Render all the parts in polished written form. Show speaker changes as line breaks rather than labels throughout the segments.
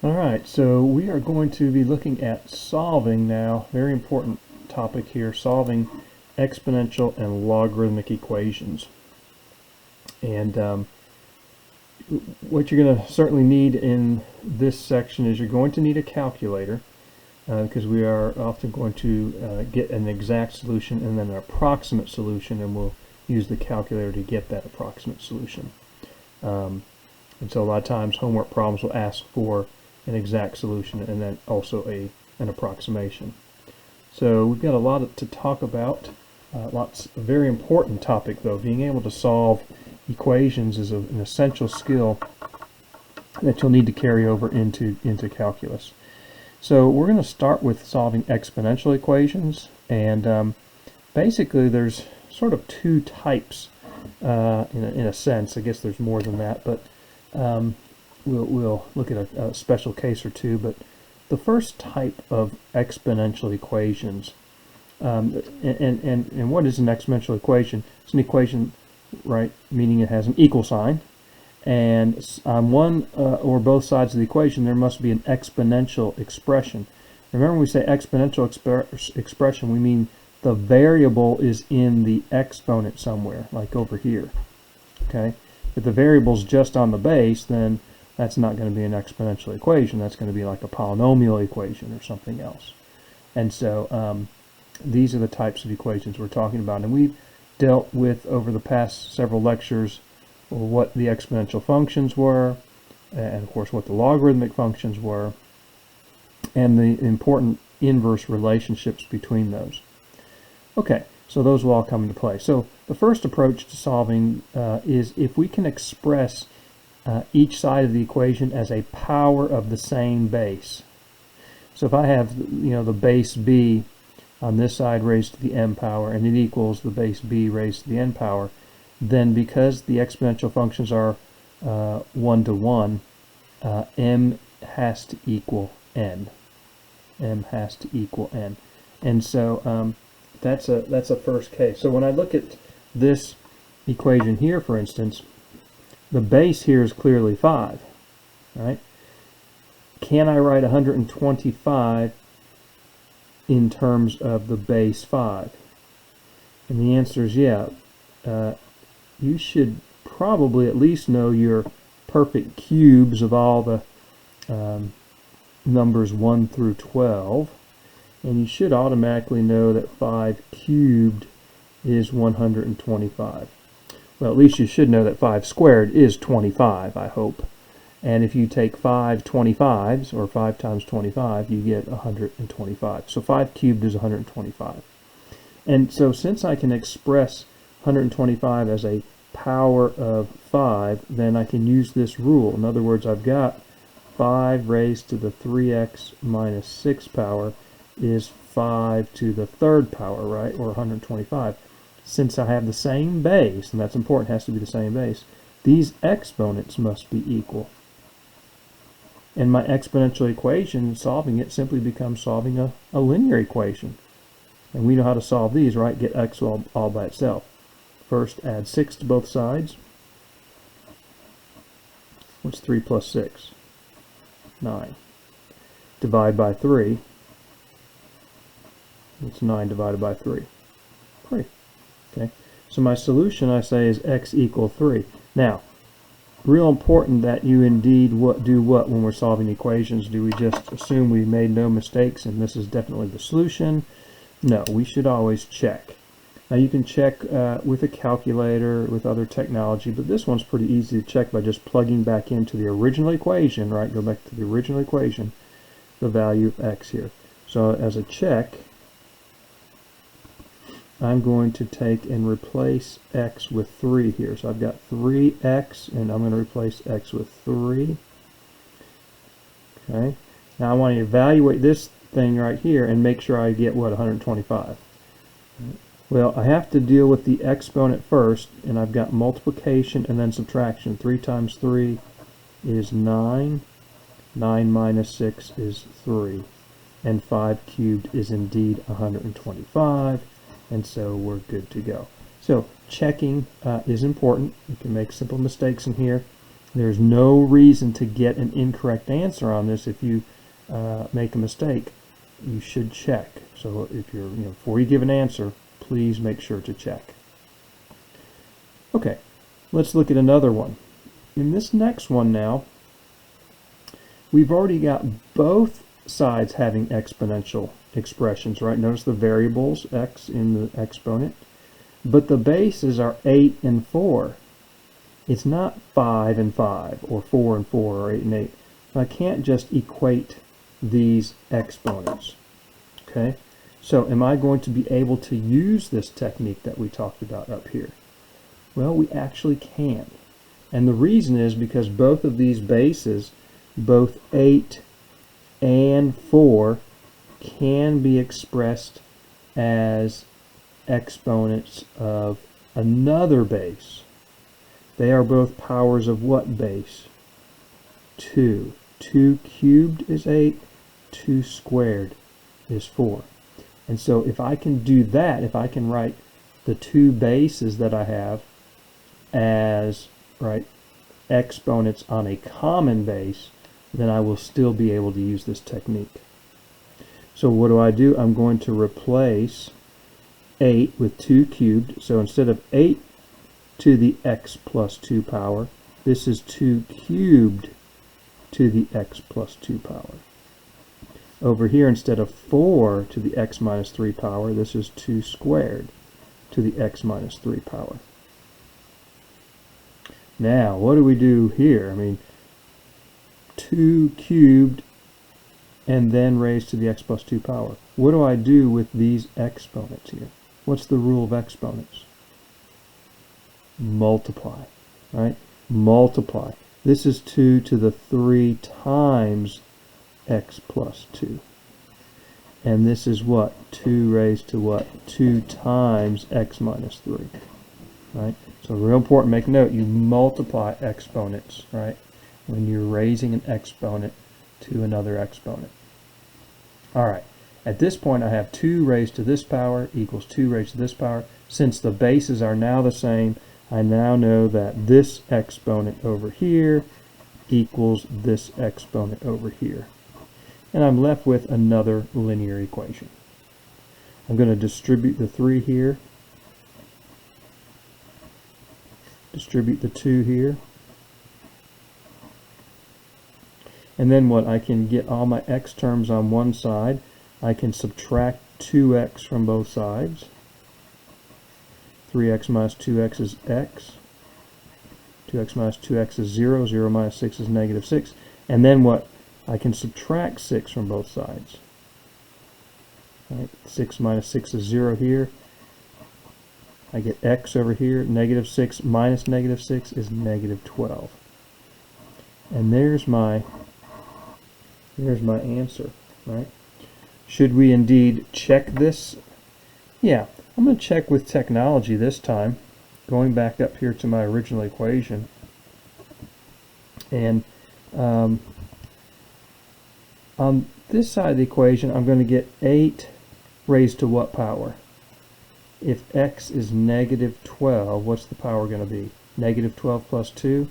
Alright, so we are going to be looking at solving now, very important topic here, solving exponential and logarithmic equations. And what you're going to certainly need in this section is you're going to need a calculator because we are often going to get an exact solution and then an approximate solution, and we'll use the calculator to get that approximate solution. And so a lot of times homework problems will ask for an exact solution and then also an approximation. So we've got a lot to talk about. A very important topic though. Being able to solve equations is an essential skill that you'll need to carry over into calculus. So we're going to start with solving exponential equations, and basically there's sort of two types in a sense. I guess there's more than that, but we'll look at a special case or two. But the first type of exponential equations, and what is an exponential equation? It's an equation, right, meaning it has an equal sign, and on one or both sides of the equation there must be an exponential expression. Remember, when we say exponential expression, we mean the variable is in the exponent somewhere, like over here. Okay, if the variable's just on the base, then that's not going to be an exponential equation. That's going to be like a polynomial equation or something else. And so these are the types of equations we're talking about. And we've dealt with, over the past several lectures, what the exponential functions were, and of course what the logarithmic functions were, and the important inverse relationships between those. Okay, so those will all come into play. So the first approach to solving is if we can express each side of the equation as a power of the same base. So if I have, the base b on this side raised to the m power, and it equals the base b raised to the n power, then because the exponential functions are 1 to 1, m has to equal n. M has to equal n. And so that's a first case. So when I look at this equation here, for instance, the base here is clearly 5, right? Can I write 125 in terms of the base 5? And the answer is yeah. You should probably at least know your perfect cubes of all the numbers 1 through 12. And you should automatically know that 5 cubed is 125. Well, at least you should know that 5 squared is 25, I hope. And if you take 5 25s, or 5 times 25, you get 125. So 5 cubed is 125. And so since I can express 125 as a power of 5, then I can use this rule. In other words, I've got 5 raised to the 3x minus 6 power is 5 to the third power, right, or 125. Since I have the same base, and that's important, it has to be the same base, these exponents must be equal. And my exponential equation, solving it, simply becomes solving a linear equation. And we know how to solve these, right? Get x all by itself. First, add 6 to both sides. What's 3 plus 6? 9. Divide by 3. It's 9 divided by 3. 3. Okay. So my solution, I say, is x equal 3. Now, real important that you indeed do what when we're solving equations. Do we just assume we made no mistakes and this is definitely the solution? No, we should always check. Now you can check with a calculator, with other technology, but this one's pretty easy to check by just plugging back into the original equation, right? Go back to the original equation, the value of x here. So as a check, I'm going to take and replace x with 3 here. So I've got 3x, and I'm going to replace x with 3. Okay. Now I want to evaluate this thing right here and make sure I get, what, 125. Well, I have to deal with the exponent first, and I've got multiplication and then subtraction. 3 times 3 is 9. 9 minus 6 is 3. And 5 cubed is indeed 125. And so we're good to go. So checking is important. You can make simple mistakes in here. There's no reason to get an incorrect answer on this. If you make a mistake, you should check. So if you're, before you give an answer, please make sure to check. Okay, let's look at another one. In this next one now, we've already got both sides having exponential expressions, right? Notice the variables, x in the exponent. But the bases are 8 and 4. It's not 5 and 5, or 4 and 4, or 8 and 8. So I can't just equate these exponents. Okay? So am I going to be able to use this technique that we talked about up here? Well, we actually can. And the reason is because both of these bases, both 8 and 4, can be expressed as exponents of another base. They are both powers of what base? 2. 2 cubed is 8, 2 squared is 4. And so if I can do that, if I can write the two bases that I have as, right, exponents on a common base, then I will still be able to use this technique. So what do? I'm going to replace 8 with 2 cubed. So instead of 8 to the x plus 2 power, this is 2 cubed to the x plus 2 power. Over here, instead of 4 to the x minus 3 power, this is 2 squared to the x minus 3 power. Now, what do we do here? I mean, 2 cubed and then raised to the x plus 2 power. What do I do with these exponents here? What's the rule of exponents? Multiply, right? Multiply. This is 2 to the 3 times x plus 2. And this is what? 2 raised to what? 2 times x minus 3. Right? So real important, make note, you multiply exponents, right? When you're raising an exponent to another exponent. Alright, at this point I have 2 raised to this power equals 2 raised to this power. Since the bases are now the same, I now know that this exponent over here equals this exponent over here. And I'm left with another linear equation. I'm going to distribute the 3 here, distribute the 2 here, and then what? I can get all my x terms on one side. I can subtract 2x from both sides. 3x minus 2x is x. 2x minus 2x is 0. 0 minus 6 is negative 6. And then what? I can subtract 6 from both sides. Right? 6 minus 6 is 0 here. I get x over here. Negative 6 minus negative 6 is negative 12. And there's my answer. Right? Should we indeed check this? Yeah, I'm going to check with technology this time. Going back up here to my original equation. And on this side of the equation, I'm going to get 8 raised to what power? If x is negative 12, what's the power going to be? Negative 12 plus 2?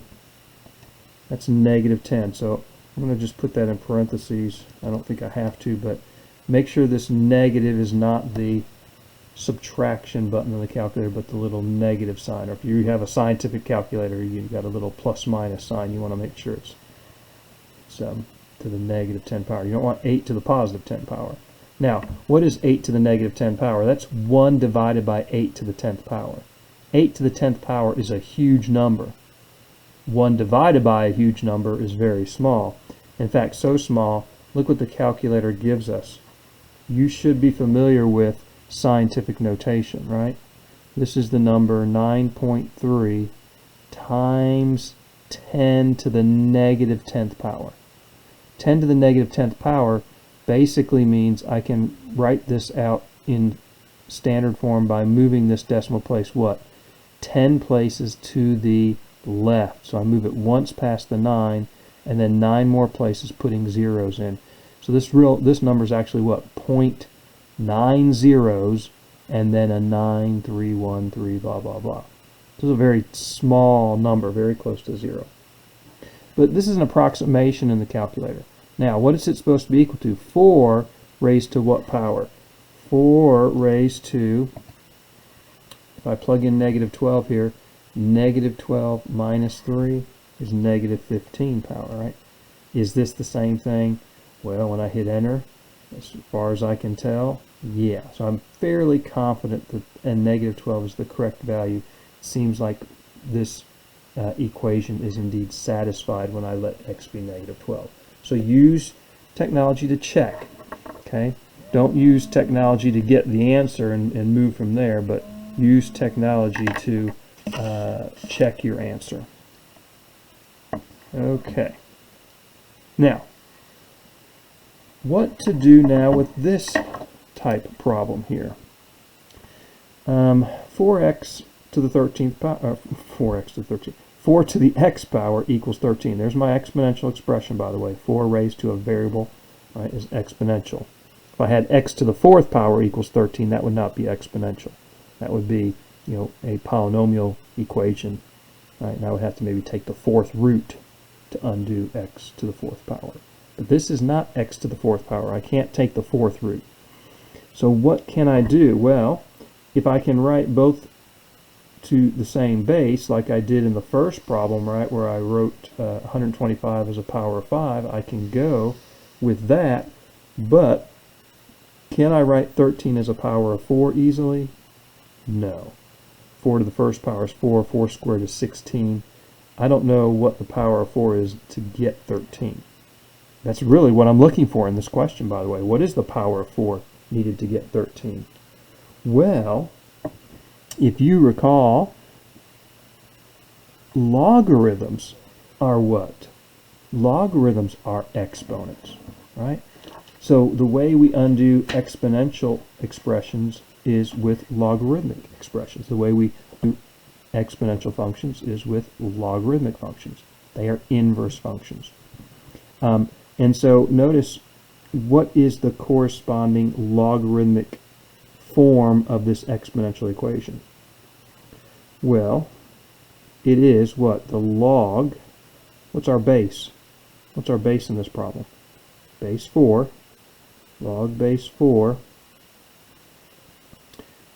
That's negative 10. So I'm going to just put that in parentheses. I don't think I have to, but make sure this negative is not the subtraction button on the calculator, but the little negative sign. Or if you have a scientific calculator, you've got a little plus minus sign. You want to make sure it's to the negative 10 power. You don't want 8 to the positive 10 power. Now, what is 8 to the negative 10 power? That's 1 divided by 8 to the 10th power. 8 to the 10th power is a huge number. 1 divided by a huge number is very small. In fact, so small, look what the calculator gives us. You should be familiar with scientific notation, right? This is the number 9.3 times 10 to the negative 10th power. 10 to the negative 10th power basically means I can write this out in standard form by moving this decimal place, what? 10 places to the left. So I move it once past the 9, and then 9 more places putting zeros in. So this number is actually what? 0.9 zeros, and then a 9313 blah blah blah. This is a very small number, very close to 0. But this is an approximation in the calculator. Now, what is it supposed to be equal to? 4 raised to what power? 4 raised to, if I plug in negative 12 here, negative 12 minus 3 is negative 15 power, right? Is this the same thing? Well, when I hit enter, as far as I can tell, yeah. So I'm fairly confident that negative 12 is the correct value. It seems like this equation is indeed satisfied when I let x be negative 12. So use technology to check, okay? Don't use technology to get the answer and move from there, but use technology to check your answer. Okay. Now, what to do now with this type problem here? 4x to the 13th power, 4x to the 13th. 4 to the x power equals 13. There's my exponential expression, by the way. 4 raised to a variable, right, is exponential. If I had x to the 4th power equals 13, that would not be exponential. That would be, you know, a polynomial equation, right? And I would have to maybe take the 4th root to undo x to the 4th power. But this is not x to the 4th power. I can't take the 4th root. So what can I do? Well, if I can write both to the same base, like I did in the first problem, right, where I wrote 125 as a power of 5, I can go with that, but can I write 13 as a power of 4 easily? No. 4 to the first power is 4, 4 squared is 16. I don't know what the power of 4 is to get 13. That's really what I'm looking for in this question, by the way. What is the power of 4 needed to get 13? Well, if you recall, logarithms are what? Logarithms are exponents, right? So the way we undo exponential expressions is with logarithmic expressions. The way we do exponential functions is with logarithmic functions. They are inverse functions. And so notice, what is the corresponding logarithmic form of this exponential equation? Well, it is what? The log. What's our base? What's our base in this problem? Base 4. Log base 4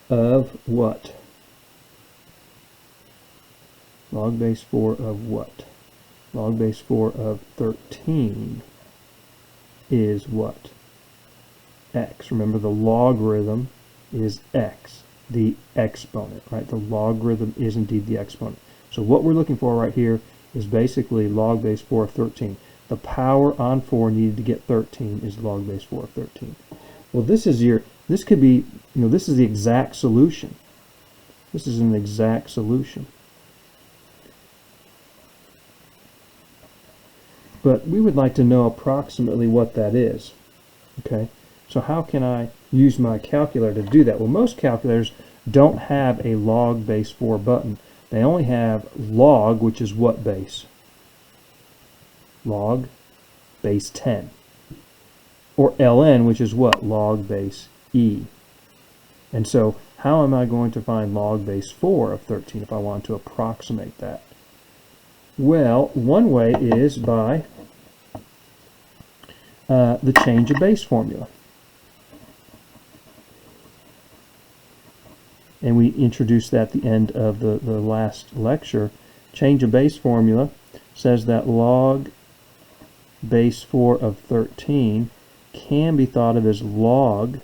of what? Log base 4 of what? Log base 4 of 13 is what? X. Remember, the logarithm is x, the exponent, right? The logarithm is indeed the exponent. So what we're looking for right here is basically log base 4 of 13. The power on 4 needed to get 13 is log base 4 of 13. Well, this could be, you know, this is the exact solution. This is an exact solution. But we would like to know approximately what that is. Okay, so how can I use my calculator to do that? Well, most calculators don't have a log base 4 button. They only have log, which is what base? Log base 10. Or ln, which is what? Log base e. And so how am I going to find log base 4 of 13 if I want to approximate that? Well, one way is by the change of base formula. And we introduced that at the end of the last lecture. Change of base formula says that log base 4 of 13 can be thought of as log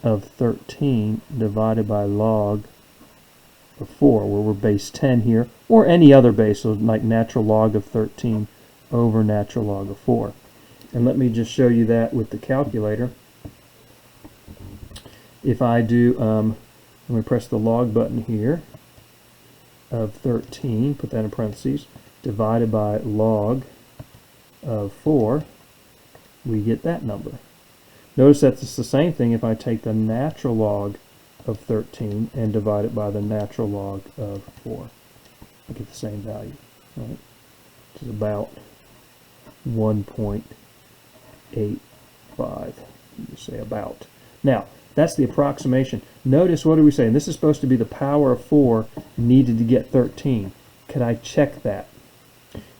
of 13 divided by log of 4, where we're base 10 here, or any other base, so like natural log of 13 over natural log of 4. And let me just show you that with the calculator. If I do, let me press the log button here, of 13, put that in parentheses, divided by log of 4, we get that number. Notice that it's the same thing if I take the natural log of 13 and divide it by the natural log of 4. I get the same value, right? Which is about 1.85. You say about. Now, that's the approximation. Notice, what are we saying? This is supposed to be the power of 4 needed to get 13. Could I check that?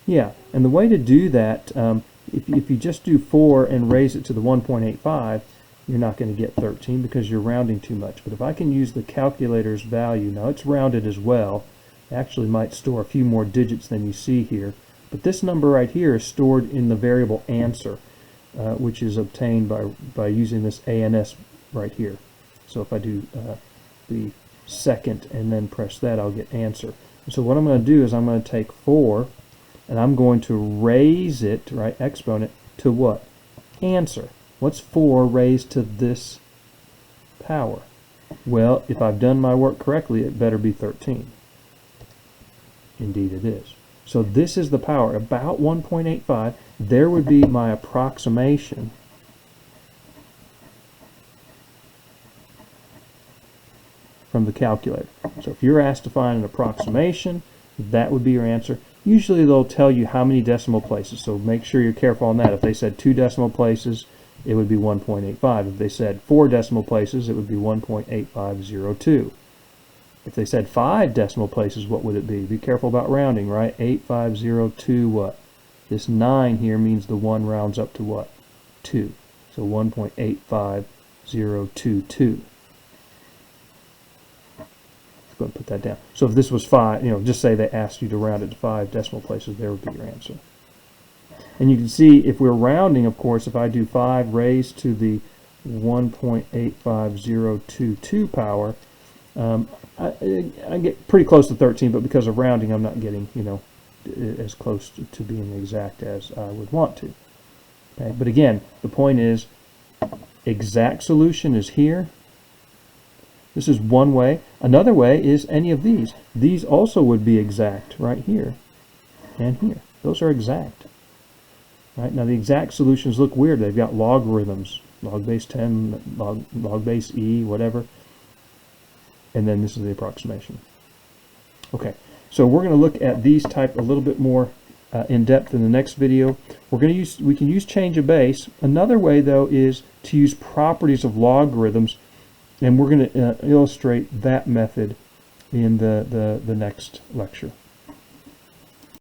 Yeah, and the way to do that, if you just do 4 and raise it to the 1.85, you're not going to get 13 because you're rounding too much. But if I can use the calculator's value, now it's rounded as well. It actually might store a few more digits than you see here. But this number right here is stored in the variable answer, which is obtained by using this ANS right here. So if I do the second and then press that, I'll get answer. So what I'm going to do is I'm going to take 4 and I'm going to raise it, right, exponent, to what? Answer. What's 4 raised to this power? Well, if I've done my work correctly, it better be 13. Indeed it is. So this is the power, about 1.85. There would be my approximation from the calculator. So if you're asked to find an approximation, that would be your answer. Usually they'll tell you how many decimal places, so make sure you're careful on that. If they said 2 decimal places, it would be 1.85. If they said 4 decimal places, it would be 1.8502. If they said 5 decimal places, what would it be? Be careful about rounding, right? 8502 what? This 9 here means the 1 rounds up to what? 2. So 1.85022. Go and put that down. So if this was 5, just say they asked you to round it to 5 decimal places, there would be your answer. And you can see if we're rounding, of course, if I do 5 raised to the 1.85022 power, I get pretty close to 13, but because of rounding, I'm not getting, as close to being exact as I would want to. Okay? But again, the point is, exact solution is here. This is one way. Another way is any of these. These also would be exact right here and here. Those are exact. Right? Now the exact solutions look weird. They've got logarithms, log base 10, log base e, whatever. And then this is the approximation. Okay, so we're going to look at these type a little bit more in depth in the next video. We can use change of base. Another way though is to use properties of logarithms. And we're going to illustrate that method in the next lecture.